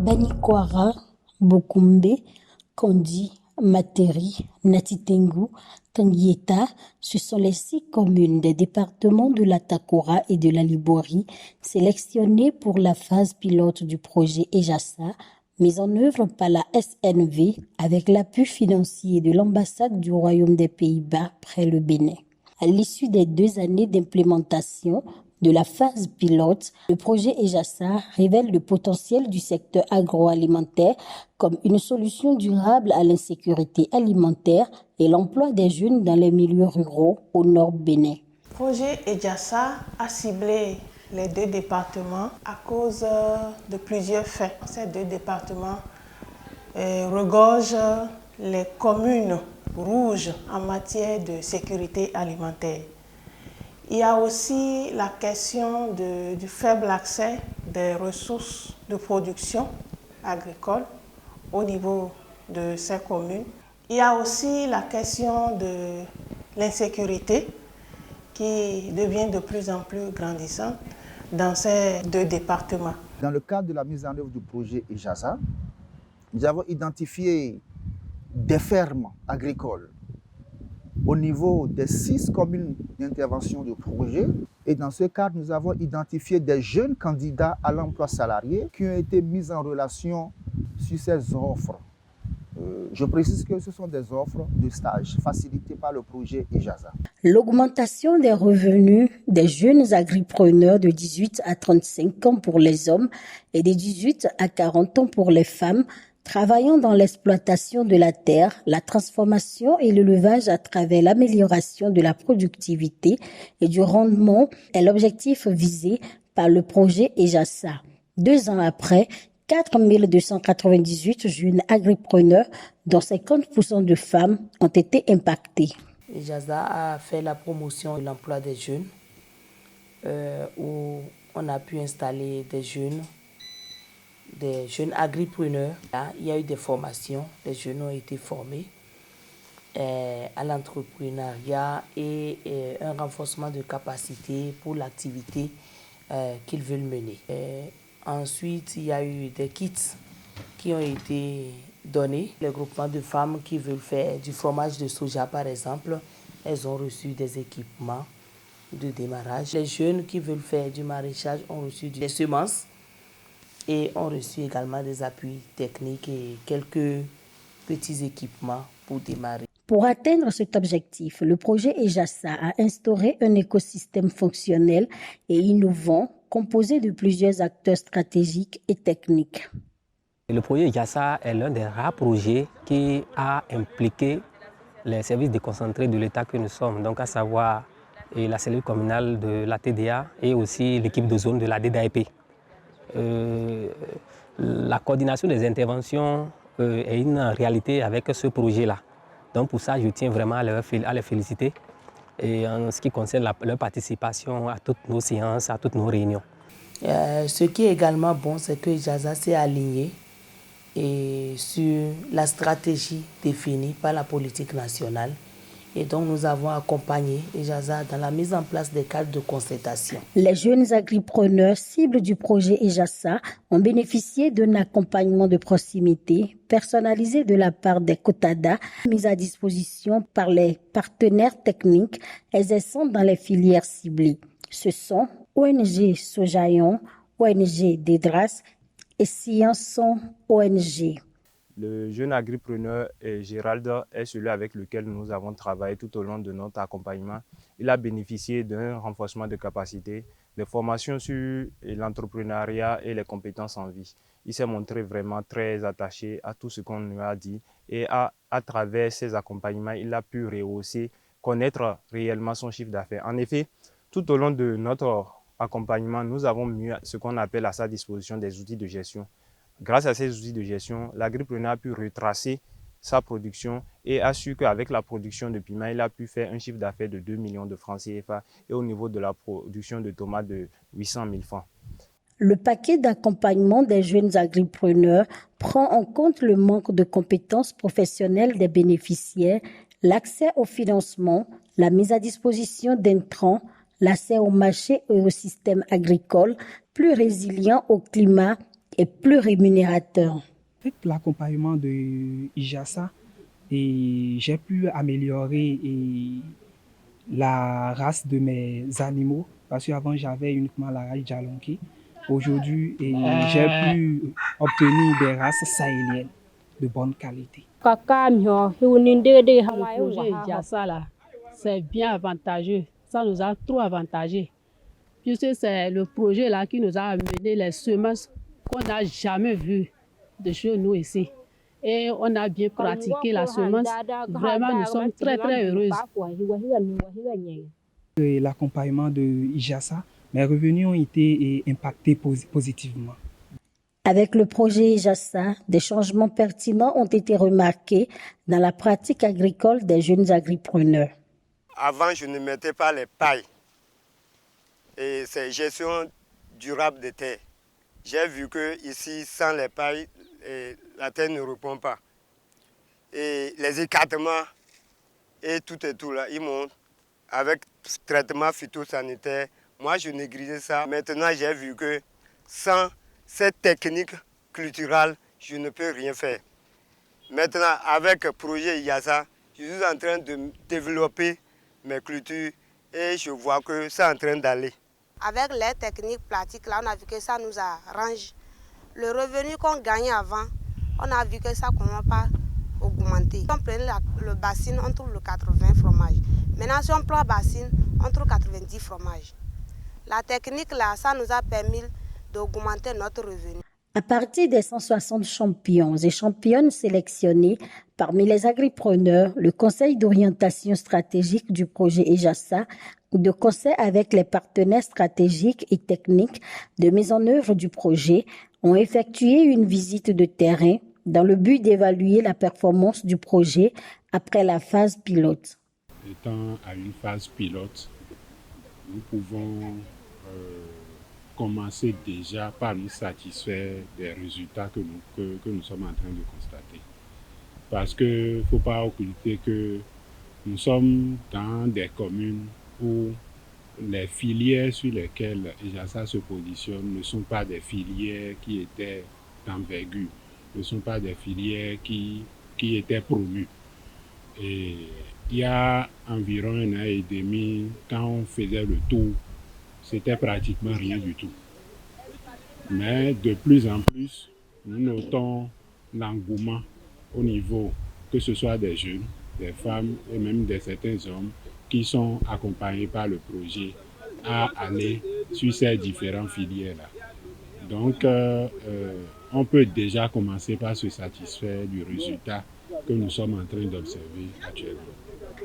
Banikwara, Bokumbe, Kondi, Materi, Natitengu, Tangieta, ce sont les 6 communes des départements de la Takora et de la Libori sélectionnées pour la phase pilote du projet EJASA, mise en œuvre par la SNV avec l'appui financier de l'ambassade du Royaume des Pays-Bas près le Bénin. À l'issue des 2 années d'implémentation de la phase pilote, le projet EJASA révèle le potentiel du secteur agroalimentaire comme une solution durable à l'insécurité alimentaire et l'emploi des jeunes dans les milieux ruraux au nord Bénin. Le projet EJASA a ciblé les 2 départements à cause de plusieurs faits. Ces 2 départements regorgent les communes rouges en matière de sécurité alimentaire. Il y a aussi la question du faible accès des ressources de production agricole au niveau de ces communes. Il y a aussi la question de l'insécurité qui devient de plus en plus grandissante dans ces 2 départements. Dans le cadre de la mise en œuvre du projet EJASA, nous avons identifié des fermes agricoles au niveau des 6 communes d'intervention du projet. Et dans ce cadre, nous avons identifié des jeunes candidats à l'emploi salarié qui ont été mis en relation sur ces offres. Je précise que ce sont des offres de stage facilitées par le projet EJASA. L'augmentation des revenus des jeunes agripreneurs de 18 à 35 ans pour les hommes et de 18 à 40 ans pour les femmes travaillant dans l'exploitation de la terre, la transformation et l'élevage à travers l'amélioration de la productivité et du rendement est l'objectif visé par le projet EJASA. 2 ans après, 4 298 jeunes agripreneurs, dont 50% de femmes, ont été impactés. EJASA a fait la promotion de l'emploi des jeunes, où on a pu installer des jeunes agripreneurs. Il y a eu des formations, les jeunes ont été formés à l'entrepreneuriat et un renforcement de capacité pour l'activité qu'ils veulent mener. Ensuite, il y a eu des kits qui ont été donnés. Les groupements de femmes qui veulent faire du fromage de soja, par exemple, elles ont reçu des équipements de démarrage. Les jeunes qui veulent faire du maraîchage ont reçu des semences et ont reçu également des appuis techniques et quelques petits équipements pour démarrer. Pour atteindre cet objectif, le projet EJASA a instauré un écosystème fonctionnel et innovant composé de plusieurs acteurs stratégiques et techniques. Le projet EJASA est l'un des rares projets qui a impliqué les services déconcentrés de l'État que nous sommes, donc à savoir la cellule communale de la TDA et aussi l'équipe de zone de la DDAEP. La coordination des interventions est une réalité avec ce projet-là. Donc pour ça, je tiens vraiment à les féliciter et en ce qui concerne leur participation à toutes nos séances, à toutes nos réunions. Ce qui est également bon, c'est que EJASA s'est aligné sur la stratégie définie par la politique nationale. Et donc, nous avons accompagné EJASA dans la mise en place des cadres de concertation. Les jeunes agripreneurs cibles du projet EJASA ont bénéficié d'un accompagnement de proximité personnalisé de la part des COTADA mis à disposition par les partenaires techniques exerçant dans les filières ciblées. Ce sont ONG Sojayon, ONG Dedras et Scienson ONG. Le jeune agripreneur Gérald est celui avec lequel nous avons travaillé tout au long de notre accompagnement. Il a bénéficié d'un renforcement de capacité, de formation sur l'entrepreneuriat et les compétences en vie. Il s'est montré vraiment très attaché à tout ce qu'on lui a dit et à travers ces accompagnements, il a pu rehausser, connaître réellement son chiffre d'affaires. En effet, tout au long de notre accompagnement, nous avons mis ce qu'on appelle à sa disposition des outils de gestion. Grâce à ces outils de gestion, l'agripreneur a pu retracer sa production et a su qu'avec la production de piments, il a pu faire un chiffre d'affaires de 2 millions de francs CFA et au niveau de la production de tomates de 800 000 francs. Le paquet d'accompagnement des jeunes agripreneurs prend en compte le manque de compétences professionnelles des bénéficiaires, l'accès au financement, la mise à disposition d'intrants, l'accès au marché et au système agricole plus résilient au climat est plus rémunérateur. Avec l'accompagnement de IJASA, j'ai pu améliorer la race de mes animaux, parce qu'avant j'avais uniquement la race Djalonké. Aujourd'hui, j'ai pu obtenir des races sahéliennes de bonne qualité. Le projet IJASA là, c'est bien avantageux. Ça nous a trop avantagés. Puisque c'est le projet là qui nous a amené les semences qu'on n'a jamais vues de chez nous ici. Et on a bien pratiqué la semence. Vraiment, nous sommes très très heureuses. L'accompagnement de IJASA, mes revenus ont été impactés positivement. Avec le projet IJASA, des changements pertinents ont été remarqués dans la pratique agricole des jeunes agripreneurs. Avant, je ne mettais pas les pailles. Et c'est gestion durable des terres. J'ai vu que ici, sans les pailles, la terre ne répond pas. Et les écartements et tout là, ils montent avec traitement phytosanitaire. Moi, je négligeais ça. Maintenant, j'ai vu que sans cette technique culturelle, je ne peux rien faire. Maintenant, avec le projet IJASA, je suis en train de développer mes cultures et je vois que c'est en train d'aller. Avec les techniques pratiques, là, on a vu que ça nous arrange. Le revenu qu'on gagnait avant, on a vu que ça ne commence pas à augmenter. On prenait le bassin, on trouve le 80 fromages. Maintenant, si on prend le bassin, on trouve 90 fromages. La technique, là, ça nous a permis d'augmenter notre revenu. À partir des 160 champions et championnes sélectionnés parmi les agripreneurs, le Conseil d'orientation stratégique du projet IJASA, de concert avec les partenaires stratégiques et techniques de mise en œuvre du projet, ont effectué une visite de terrain dans le but d'évaluer la performance du projet après la phase pilote. Étant à une phase pilote, nous pouvons commencer déjà par nous satisfaire des résultats que nous sommes en train de constater. Parce qu'il ne faut pas occulter que nous sommes dans des communes où les filières sur lesquelles IJASA se positionne ne sont pas des filières qui étaient d'envergure, ne sont pas des filières qui étaient promues. Et il y a environ 1 an et demi, quand on faisait le tour, c'était pratiquement rien du tout. Mais de plus en plus, nous notons l'engouement au niveau, que ce soit des jeunes, des femmes et même de certains hommes qui sont accompagnés par le projet à aller sur ces différentes filières-là. Donc, on peut déjà commencer par se satisfaire du résultat que nous sommes en train d'observer actuellement.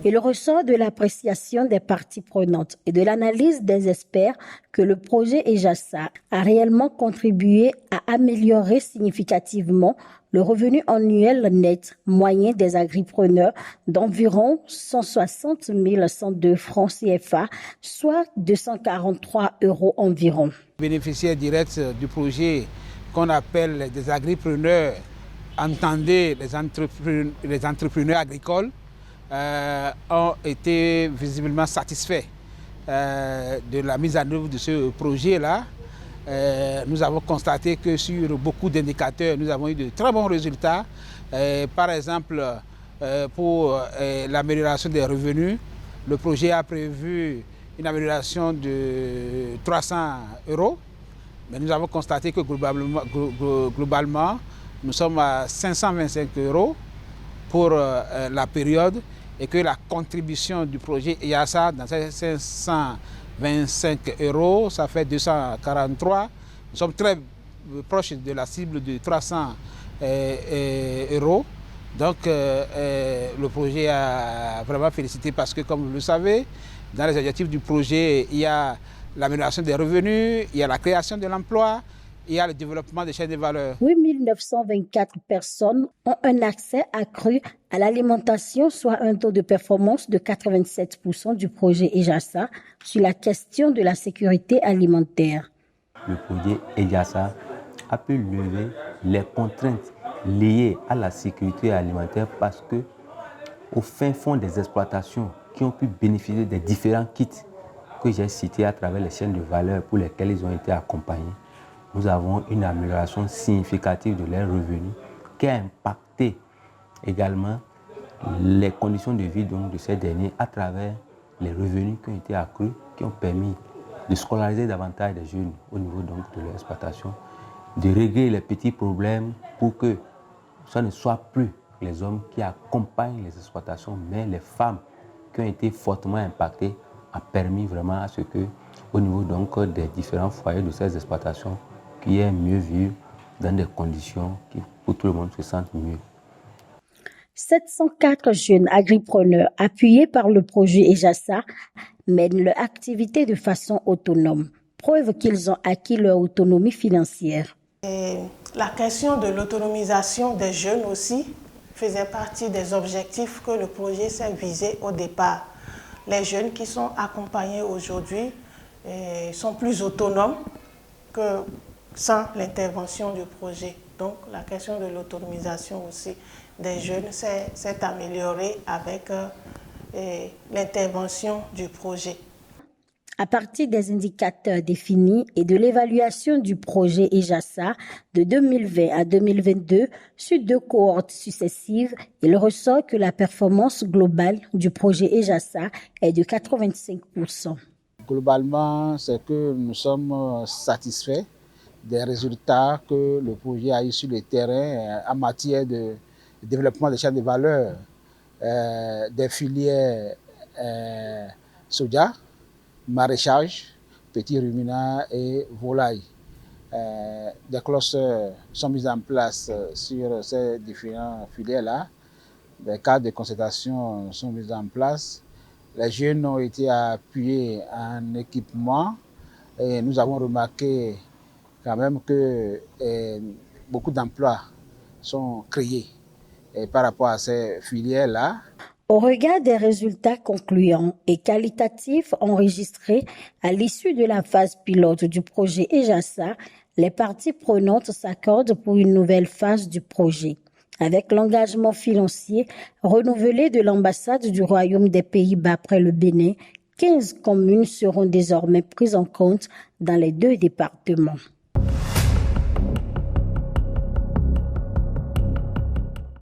Il ressort de l'appréciation des parties prenantes et de l'analyse des experts que le projet IJASA a réellement contribué à améliorer significativement le revenu annuel net moyen des agripreneurs d'environ 160 102 francs CFA, soit 243 € environ. Bénéficiaires directs du projet qu'on appelle des agripreneurs, entendez les entrepreneurs agricoles, ont été visiblement satisfaits de la mise en œuvre de ce projet-là. Nous avons constaté que sur beaucoup d'indicateurs, nous avons eu de très bons résultats. Par exemple, pour l'amélioration des revenus, le projet a prévu une amélioration de 300 €. Mais nous avons constaté que globalement nous sommes à 525 € pour la période et que la contribution du projet IJASA dans ces 525 €, ça fait 243. Nous sommes très proches de la cible de 300 €. Donc le projet a vraiment félicité parce que, comme vous le savez, dans les objectifs du projet, il y a l'amélioration des revenus, il y a la création de l'emploi, il y a le développement des chaînes de valeur. 8 924 personnes ont un accès accru à l'alimentation, soit un taux de performance de 87% du projet IJASA sur la question de la sécurité alimentaire. Le projet IJASA a pu lever les contraintes liées à la sécurité alimentaire parce que, au fin fond des exploitations qui ont pu bénéficier des différents kits que j'ai cités à travers les chaînes de valeur pour lesquels ils ont été accompagnés, nous avons une amélioration significative de leurs revenus qui a impacté également les conditions de vie donc, de ces derniers à travers les revenus qui ont été accrus, qui ont permis de scolariser davantage des jeunes au niveau donc, de leur exploitation, de régler les petits problèmes pour que ce ne soit plus les hommes qui accompagnent les exploitations, mais les femmes qui ont été fortement impactées a permis vraiment à ce que, au niveau donc des différents foyers de ces exploitations, qu'il y ait mieux vivre dans des conditions qui, pour tout le monde, se sentent mieux. 704 jeunes agripreneurs appuyés par le projet EJASA mènent leur activité de façon autonome, preuve qu'ils ont acquis leur autonomie financière. Et la question de l'autonomisation des jeunes aussi faisait partie des objectifs que le projet s'est visé au départ. Les jeunes qui sont accompagnés aujourd'hui sont plus autonomes que sans l'intervention du projet. Donc la question de l'autonomisation aussi des jeunes s'est améliorée avec l'intervention du projet. À partir des indicateurs définis et de l'évaluation du projet EJASA de 2020 à 2022 sur 2 cohortes successives, il ressort que la performance globale du projet EJASA est de 85%. Globalement, c'est que nous sommes satisfaits des résultats que le projet a eu sur le terrain en matière de développement des chaînes de valeur, des filières soja, maraîchage, petits ruminants et volailles. Des clusters sont mis en place sur ces différentes filières-là. Des cadres de concertation sont mis en place. Les jeunes ont été appuyés en équipement et nous avons remarqué quand même que beaucoup d'emplois sont créés par rapport à ces filières-là. Au regard des résultats concluants et qualitatifs enregistrés à l'issue de la phase pilote du projet EJASA, les parties prenantes s'accordent pour une nouvelle phase du projet. Avec l'engagement financier renouvelé de l'ambassade du Royaume des Pays-Bas après le Bénin, 15 communes seront désormais prises en compte dans les 2 départements.